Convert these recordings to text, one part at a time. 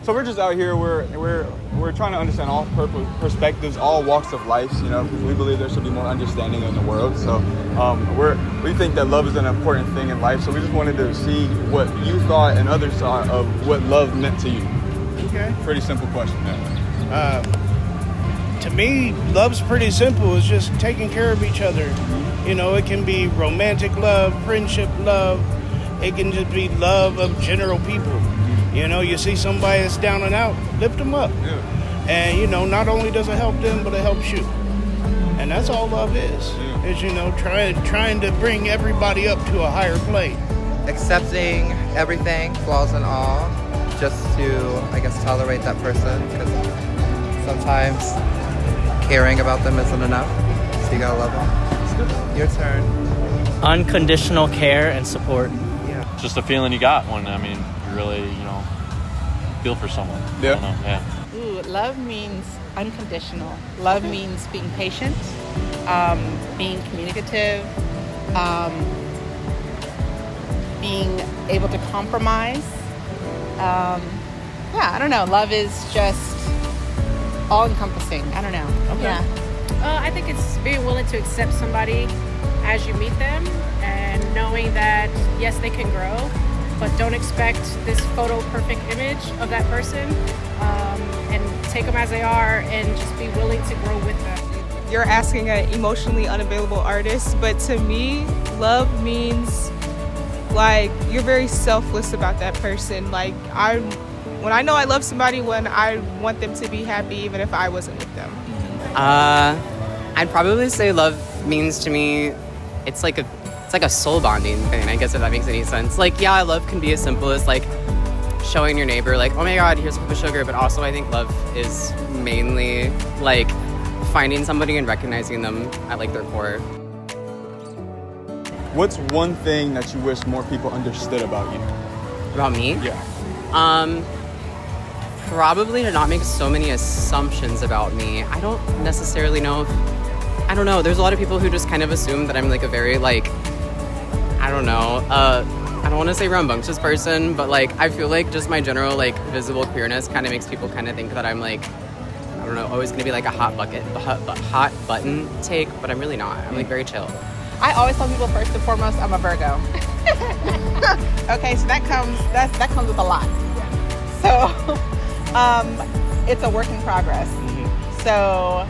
So we're just out here. We're trying to understand all perspectives, all walks of life. You know, because we believe there should be more understanding in the world. So we think that love is an important thing in life. So we just wanted to see what you thought and others thought of what love meant to you. Okay. Pretty simple question. Yeah. To me, love's pretty simple. It's just taking care of each other. You know, it can be romantic love, friendship love. It can just be love of general people. You know, you see somebody that's down and out, lift them up. Yeah. And, you know, not only does it help them, but it helps you. And that's all love is. Yeah. Is, you know, trying to bring everybody up to a higher plane. Accepting everything, flaws and all, just to, I guess, tolerate that person, because sometimes caring about them isn't enough, so you gotta love them. Your turn. Unconditional care and support. Yeah. Just a feeling you got when, I mean, you really, you know, feel for someone. Yeah. I don't know. Yeah. Ooh, love means unconditional. Love means being patient, being communicative, being able to compromise. I don't know. Love is just all-encompassing. I don't know. Okay. Yeah. I think it's being willing to accept somebody as you meet them and knowing that, yes, they can grow, but don't expect this photo perfect image of that person, and take them as they are and just be willing to grow with them. You're asking an emotionally unavailable artist, but to me, love means like you're very selfless about that person. Like when I know I love somebody, when I want them to be happy even if I wasn't with them. I'd probably say love means to me, it's like a soul bonding thing, I guess, if that makes any sense. Like, yeah, love can be as simple as like showing your neighbor like, oh my god, here's a cup of sugar, but also I think love is mainly like finding somebody and recognizing them at like their core. What's one thing that you wish more people understood about you? About me? Yeah. Probably to not make so many assumptions about me. I don't necessarily know if, I don't know, there's a lot of people who just kind of assume that I'm like a very like, I don't know, I don't want to say rambunctious person, but like I feel like just my general like visible queerness kind of makes people kind of think that I'm like, I don't know, always gonna be like a hot button take, but I'm really not. I'm like very chill. I always tell people first and foremost, I'm a Virgo. Okay, so that comes with a lot. So it's a work in progress. So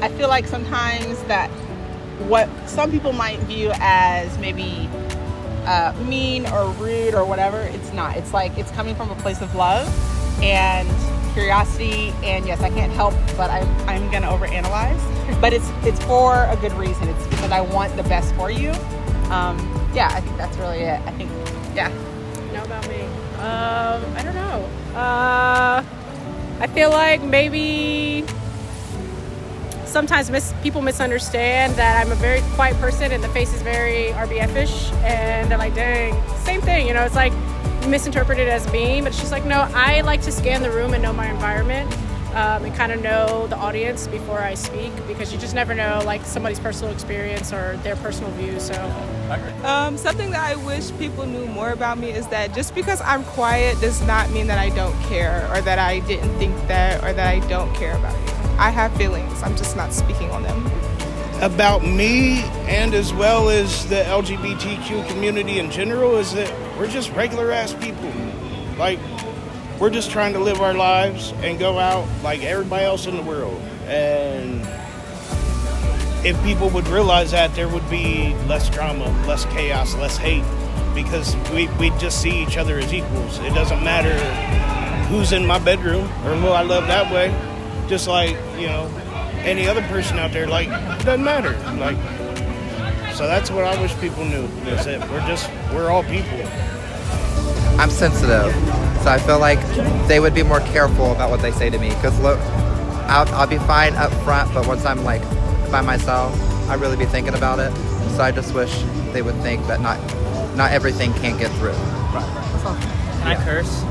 I feel like sometimes that what some people might view as maybe mean or rude or whatever, it's not. It's like it's coming from a place of love and curiosity, and yes, I can't help but I'm gonna overanalyze, but it's for a good reason. It's because I want the best for you. I think that's really it. I think, yeah. Know about me? I don't know. I feel like maybe sometimes people misunderstand that I'm a very quiet person and the face is very RBF-ish, and they're like, dang, same thing, you know, it's like misinterpreted as mean, but it's just like, no, I like to scan the room and know my environment, and kind of know the audience before I speak, because you just never know like somebody's personal experience or their personal views. So Something that I wish people knew more about me is that just because I'm quiet does not mean that I don't care, or that I didn't think that, or that I don't care about you. I have feelings, I'm just not speaking on them. About me, and as well as the LGBTQ community in general, is that we're just regular ass people. Like, we're just trying to live our lives and go out like everybody else in the world. And if people would realize that, there would be less drama, less chaos, less hate, because we just see each other as equals. It doesn't matter who's in my bedroom or who I love that way. Just like, you know, any other person out there, like, it doesn't matter. Like, so that's what I wish people knew, is that we're all people. I'm sensitive, so I feel like they would be more careful about what they say to me, because look, I'll be fine up front, but once I'm like by myself, I really be thinking about it. So I just wish they would think that not everything can get through. Can I curse?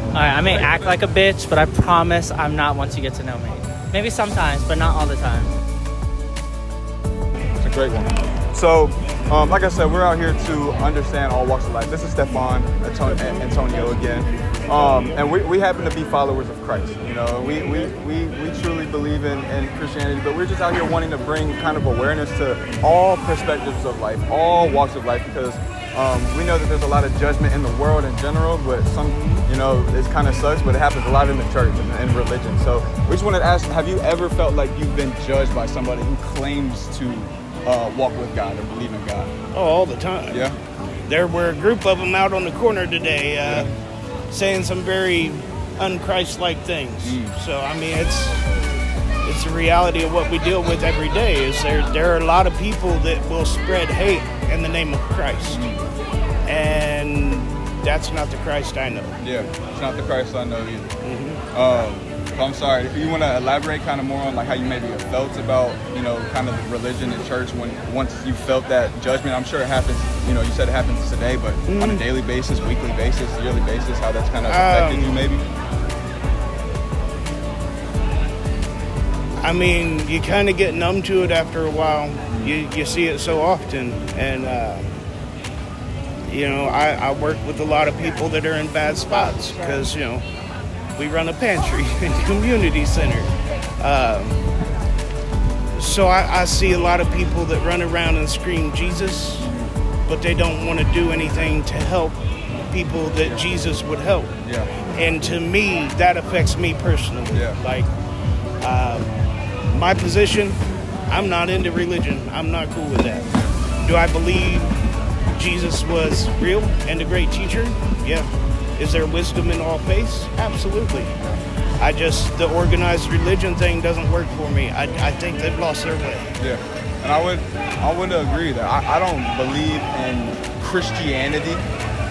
Alright, I may act like a bitch, but I promise I'm not once you get to know me. Maybe sometimes, but not all the time. It's a great one. So like I said, we're out here to understand all walks of life. This is Stefan, Antonio again. And we happen to be followers of Christ. You know, we truly believe in Christianity, but we're just out here wanting to bring kind of awareness to all perspectives of life, all walks of life, because we know that there's a lot of judgment in the world in general, but some, you know, it kind of sucks, but it happens a lot in the church and religion. So we just wanted to ask, have you ever felt like you've been judged by somebody who claims to walk with God or believe in God? Oh, all the time. Yeah. There were a group of them out on the corner today saying some very un-Christ-like things. So, I mean, it's a reality of what we deal with every day. Is there are a lot of people that will spread hate in the name of Christ. And that's not the Christ I know. Yeah, it's not the Christ I know either. So I'm sorry, if you want to elaborate kind of more on like how you maybe have felt about, you know, kind of the religion and church once you felt that judgment. I'm sure it happens, you know, you said it happens today, but on a daily basis, weekly basis, yearly basis, how that's kind of affected you maybe? I mean, you kind of get numb to it after a while. You see it so often. And, you know, I work with a lot of people that are in bad spots because, you know, we run a pantry and community center. So I see a lot of people that run around and scream Jesus, but they don't want to do anything to help people that Jesus would help. Yeah. And to me, that affects me personally. Yeah. Like, my position, I'm not into religion. I'm not cool with that. Do I believe Jesus was real and a great teacher? Yeah. Is there wisdom in all faiths? Absolutely. The organized religion thing doesn't work for me. I think they've lost their way. Yeah. And I would agree that I don't believe in Christianity.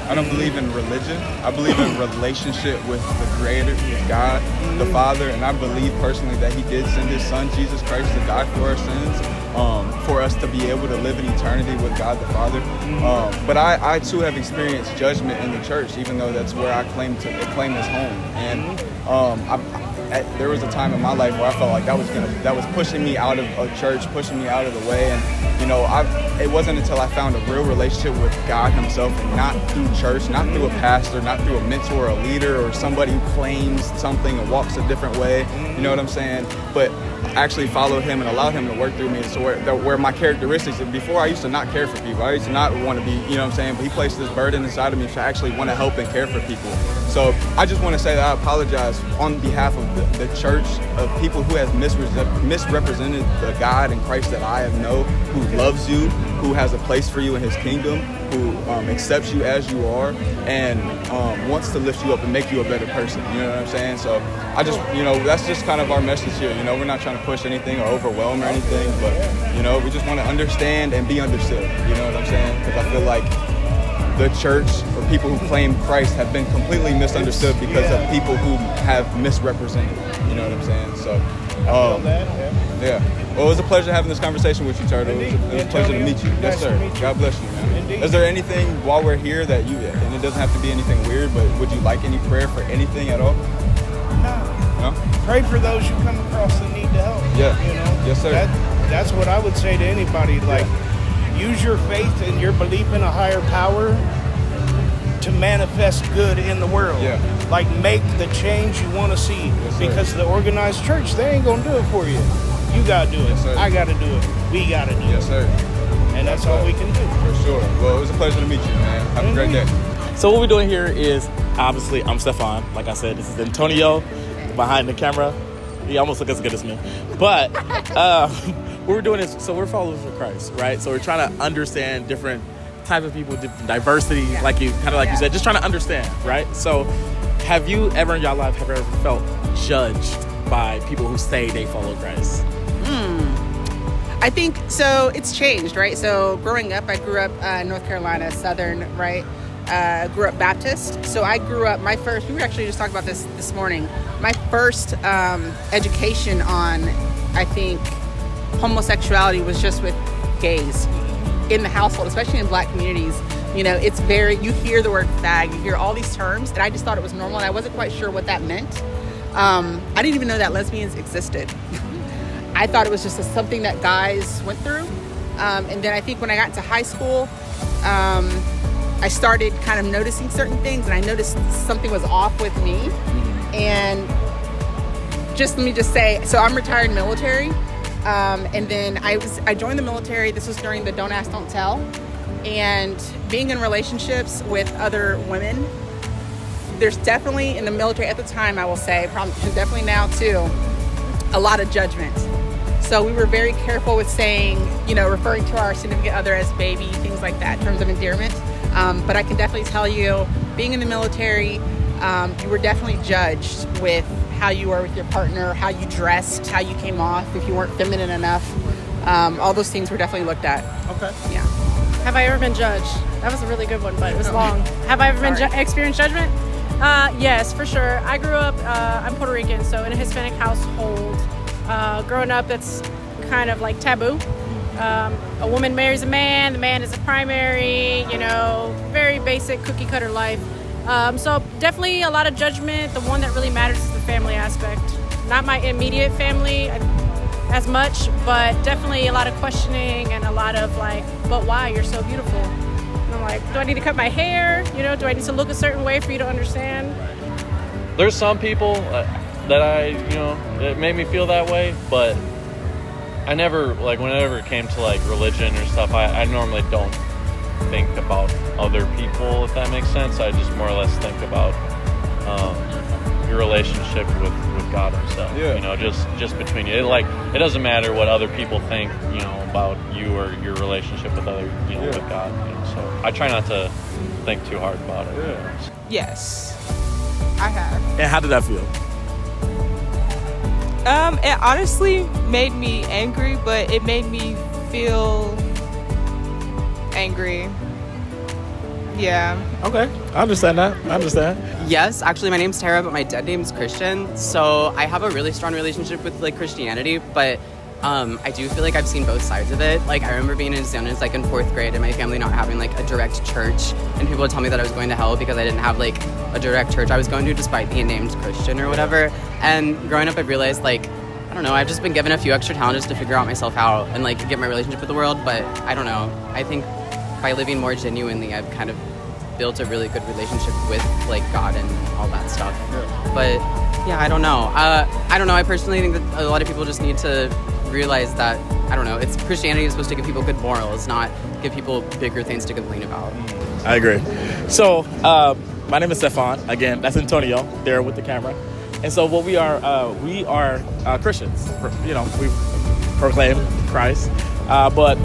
I don't believe in religion. I believe in relationship with the Creator, with God, the Father, and I believe personally that He did send His Son, Jesus Christ, to die for our sins, for us to be able to live in eternity with God the Father. But I too have experienced judgment in the church, even though that's where I claim this home. And there was a time in my life where I felt like that was pushing me out of a church, pushing me out of the way. And you know, it wasn't until I found a real relationship with God Himself, and not through church, not through a pastor, not through a mentor, a leader, or somebody who claims something or walks a different way. You know what I'm saying? But actually followed Him and allowed Him to work through me. So where my characteristics, before I used to not care for people. I used to not want to be, you know what I'm saying? But He placed this burden inside of me to actually want to help and care for people. So I just want to say that I apologize on behalf of the church, of people who have misrepresented the God and Christ that I know, who loves you, who has a place for you in His kingdom, who accepts you as you are, and wants to lift you up and make you a better person. You know what I'm saying? So I just, you know, that's just kind of our message here. You know, we're not trying to push anything or overwhelm or anything, but, you know, we just want to understand and be understood. You know what I'm saying? Because I feel like the church or people who claim Christ have been completely misunderstood because of people who have misrepresented. You know what I'm saying? So, yeah. Well, it was a pleasure having this conversation with you, Turtle. It was a pleasure to meet you. Yes, sir. God bless you, man. Indeed. Is there anything while we're here that and it doesn't have to be anything weird, but would you like any prayer for anything at all? No? Pray for those you come across that need the help. Yeah. You know? Yes, sir. That's what I would say to anybody. Like, use your faith and your belief in a higher power to manifest good in the world. Yeah. Like, make the change you want to see. Yes, because the organized church, they ain't going to do it for you. You got to do it. Yes, I got to do it. We got to do it. Yes, sir. And that's all we can do. For sure. Well, it was a pleasure to meet you, man. Have a great day. So what we're doing here is, obviously, I'm Stefan. Like I said, this is Antonio behind the camera. He almost looks as good as me. But what we're doing is, so we're followers of Christ, right? So we're trying to understand different type of people, different diversity, like you said, just trying to understand, right? So have you ever in your life felt judged by people who say they follow Christ? I think so. It's changed, right? So growing up, I grew up in North Carolina, Southern, right? Grew up Baptist. So I grew up, we were actually just talking about this morning. My first education on, I think, homosexuality was just with gays in the household, especially in Black communities. You know, it's you hear the word fag, you hear all these terms, and I just thought it was normal, and I wasn't quite sure what that meant. I didn't even know that lesbians existed. I thought it was just something that guys went through. And then I think when I got into high school, I started kind of noticing certain things, and I noticed something was off with me. And let me just say, so I'm retired military. And then I joined the military. This was during the Don't Ask, Don't Tell. And being in relationships with other women, there's definitely, in the military at the time, I will say, probably definitely now too, a lot of judgment. So we were very careful with saying, referring to our significant other as baby, things like that in terms of endearment. But I can definitely tell you, being in the military, you were definitely judged with how you were with your partner, how you dressed, how you came off, if you weren't feminine enough. All those things were definitely looked at. Okay. Yeah. Have I ever been judged? That was a really good one, but it was long. Have I ever been experienced judgment? Yes, for sure. I grew up, I'm Puerto Rican, so in a Hispanic household. Growing up, that's kind of like taboo. A woman marries a man, the man is a primary, very basic cookie cutter life. So definitely a lot of judgment. The one that really matters is the family aspect. Not my immediate family as much, but definitely a lot of questioning and a lot of like, but why? You're so beautiful. And I'm like, do I need to cut my hair? Do I need to look a certain way for you to understand? There's some people that that made me feel that way, but I never, whenever it came to religion or stuff, I normally don't think about other people, if that makes sense. I just more or less think about your relationship with God himself. Yeah. Just between you. It doesn't matter what other people think, about you or your relationship with with God. So I try not to think too hard about it. Yeah. Yes, I have. And how did that feel? It honestly made me angry, but it made me feel angry. Yeah. Okay, I understand that. Yes, actually, my name's Tara, but my dead name's Christian. So I have a really strong relationship with Christianity, but I do feel like I've seen both sides of it. I remember being as young as in 4th grade and my family not having a direct church, and people would tell me that I was going to hell because I didn't have a direct church I was going to despite being named Christian or whatever. And growing up, I realized I don't know, I've just been given a few extra challenges to figure out myself out and get my relationship with the world. But I don't know, I think by living more genuinely, I've kind of built a really good relationship with God and all that stuff. But yeah, I don't know. I personally think that a lot of people just need to realize that, I don't know, Christianity is supposed to give people good morals, not give people bigger things to complain about. I agree. So, my name is Stefan. Again, that's Antonio there with the camera. And so what we are Christians. We proclaim Christ. But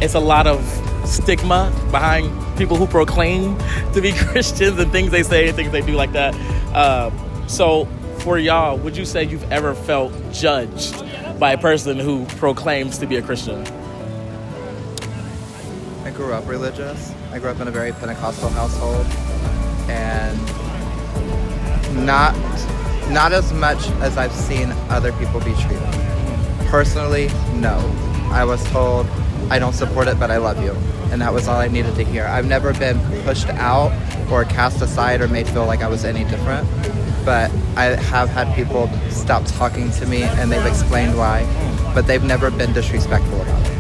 it's a lot of stigma behind people who proclaim to be Christians and things they say and things they do like that. So for y'all, would you say you've ever felt judged by a person who proclaims to be a Christian? I grew up religious. I grew up in a very Pentecostal household, and not as much as I've seen other people be treated. Personally, no. I was told, I don't support it, but I love you. And that was all I needed to hear. I've never been pushed out or cast aside or made feel like I was any different. But I have had people stop talking to me, and they've explained why, but they've never been disrespectful about it.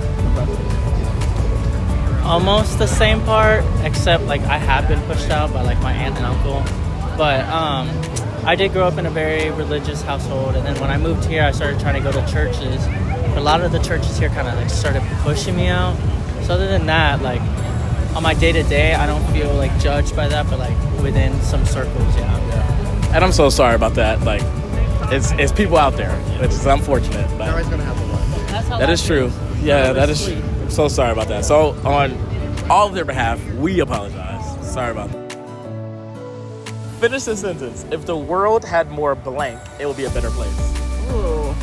Almost the same part, except I have been pushed out by my aunt and uncle. But I did grow up in a very religious household, and then when I moved here, I started trying to go to churches. But a lot of the churches here kind of started pushing me out. So other than that, on my day-to-day, I don't feel judged by that, but within some circles, yeah. And I'm so sorry about that. It's people out there. It's unfortunate. But They're always gonna have the one. That's how that is true. Yeah, that is. I'm so sorry about that. So on all of their behalf, we apologize. Sorry about that. Finish the sentence. If the world had more blank, it would be a better place. Ooh.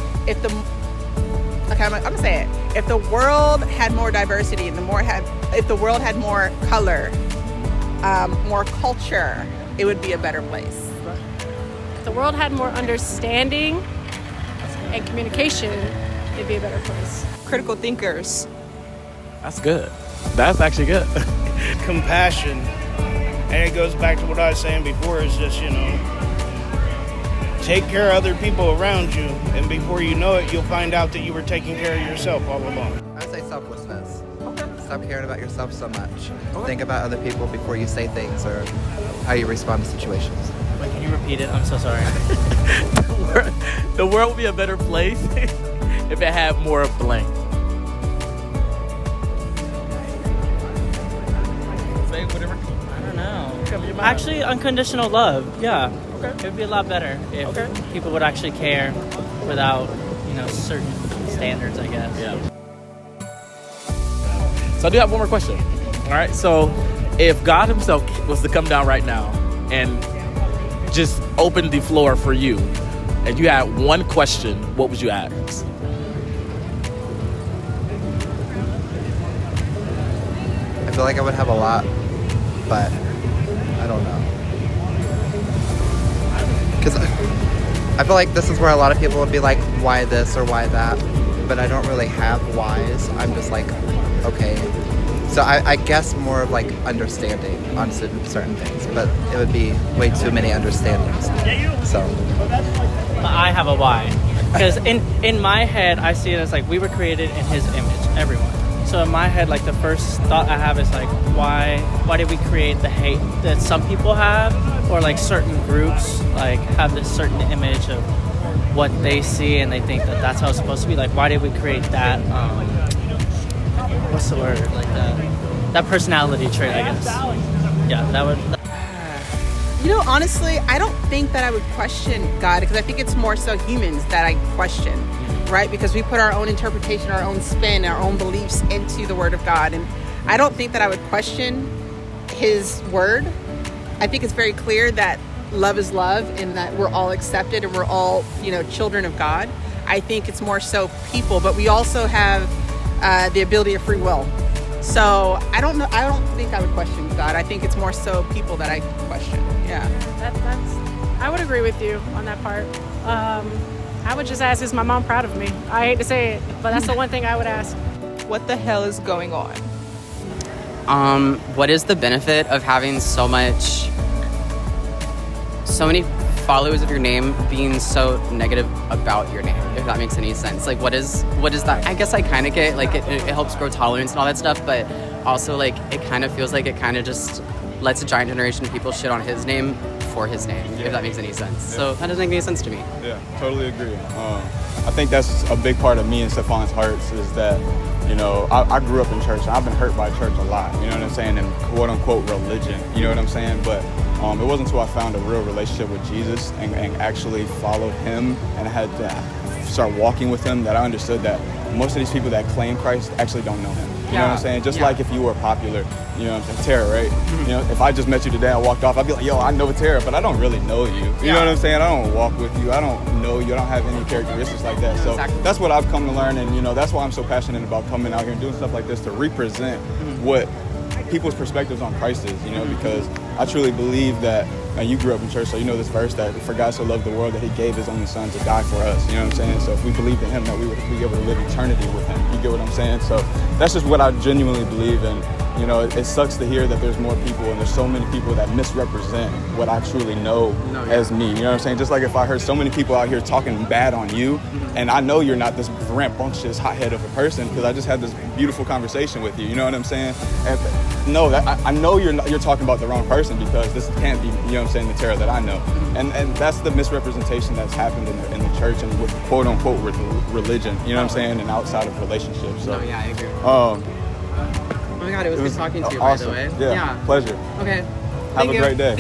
Okay, I'm gonna say it. If the world had more diversity, and if the world had more color, more culture, it would be a better place. If the world had more understanding and communication, it'd be a better place. Critical thinkers. That's good. That's actually good. Compassion. And it goes back to what I was saying before, is just, take care of other people around you, and before you know it, you'll find out that you were taking care of yourself all along. I would say selflessness. stop caring about yourself so much. Think about other people before you say things or how you respond to situations. Wait, can you repeat it? I'm so sorry. The world would be a better place if it had more blank. Say whatever. I don't know. Actually, unconditional love. Yeah. Okay. It would be a lot better if people would actually care without, certain standards, I guess. Yeah. So I do have one more question. All right. So if God himself was to come down right now and just open the floor for you, and you had one question, what would you ask? I feel like I would have a lot, but I don't know. Because I feel like this is where a lot of people would be like, why this or why that? But I don't really have whys. I'm just like, okay. So I guess more of like understanding on certain things, but it would be way too many understandings. So I have a why. Because in my head, I see it as like we were created in his image, everyone. So in my head, like the first thought I have is like, why did we create the hate that some people have, or like certain groups like have this certain image of what they see and they think that that's how it's supposed to be. Like, why did we create that? What's the word? Like that personality trait, I guess. Yeah, that would. Honestly, I don't think that I would question God, because I think it's more so humans that I question, right? Because we put our own interpretation, our own spin, our own beliefs into the Word of God. And I don't think that I would question His Word. I think it's very clear that love is love and that we're all accepted and we're all, children of God. I think it's more so people, but we also have the ability of free will. So I don't know. I don't think I would question God. I think it's more so people that I question. Yeah. I would agree with you on that part. I would just ask, is my mom proud of me? I hate to say it, but that's the one thing I would ask. What the hell is going on? What is the benefit of having so many followers of your name being so negative about your name, if that makes any sense? Like, what is that? I guess I kind of get, like, it helps grow tolerance and all that stuff, but also, like, it kind of feels like it kind of just lets a giant generation of people shit on his name for his name, if that makes any sense. Yeah. So that doesn't make any sense to me. Yeah, totally agree. I think that's a big part of me and Stefan's hearts is that, I grew up in church and I've been hurt by church a lot, you know what I'm saying, and quote unquote religion, you know what I'm saying, but it wasn't until I found a real relationship with Jesus and actually followed him and I had to start walking with him that I understood that most of these people that claim Christ actually don't know him. You know what I'm saying? Just like if you were popular, you know what I'm saying, Tara, right? Mm-hmm. If I just met you today and walked off, I'd be like, yo, I know Tara, but I don't really know you. You know what I'm saying? I don't walk with you. I don't know you. I don't have any characteristics like that. So that's what I've come to learn, and that's why I'm so passionate about coming out here and doing stuff like this to represent what people's perspectives on Christ is, because I truly believe that, and you grew up in church, so you know this verse, that for God so loved the world that he gave his only son to die for us, you know what I'm saying? So if we believed in him, that we would be able to live eternity with him, you get what I'm saying? So that's just what I genuinely believe in. It sucks to hear that there's more people and there's so many people that misrepresent what I truly know as me, you know what I'm saying? Just like if I heard so many people out here talking bad on you, and I know you're not this rambunctious hothead of a person because I just had this beautiful conversation with you, you know what I'm saying? And no, I know you're talking about the wrong person because this can't be, you know what I'm saying, the Tara that I know. And that's the misrepresentation that's happened in the church and with quote unquote religion, you know what I'm saying, and outside of relationships. So, I agree. Oh my God, it was good talking to you, awesome. by the way. Yeah, pleasure. Okay. Have a great day.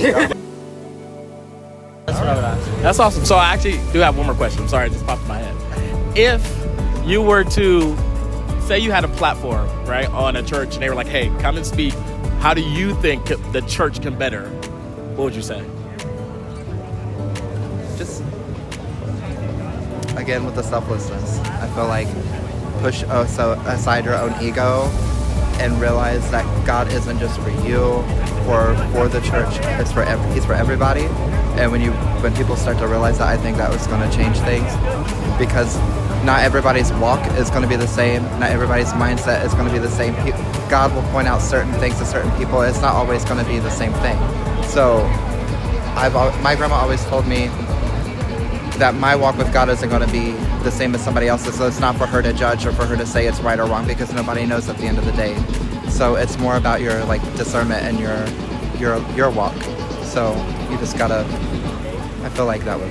That's what I would ask. That's awesome. So I actually do have one more question. I'm sorry, it just popped in my head. If you were to say you had a platform, right, on a church and they were like, hey, come and speak, how do you think the church can better? What would you say? Just, again, with the selflessness. I feel like push aside your own ego and realize that God isn't just for you or for the church. He's for everybody. And when people start to realize that, I think that was going to change things, because not everybody's walk is going to be the same. Not everybody's mindset is going to be the same. God will point out certain things to certain people. It's not always going to be the same thing. So my grandma always told me that my walk with God isn't going to be the same as somebody else's. So it's not for her to judge or for her to say it's right or wrong, because nobody knows at the end of the day. So it's more about your like discernment and your walk. So you just gotta, I feel like that would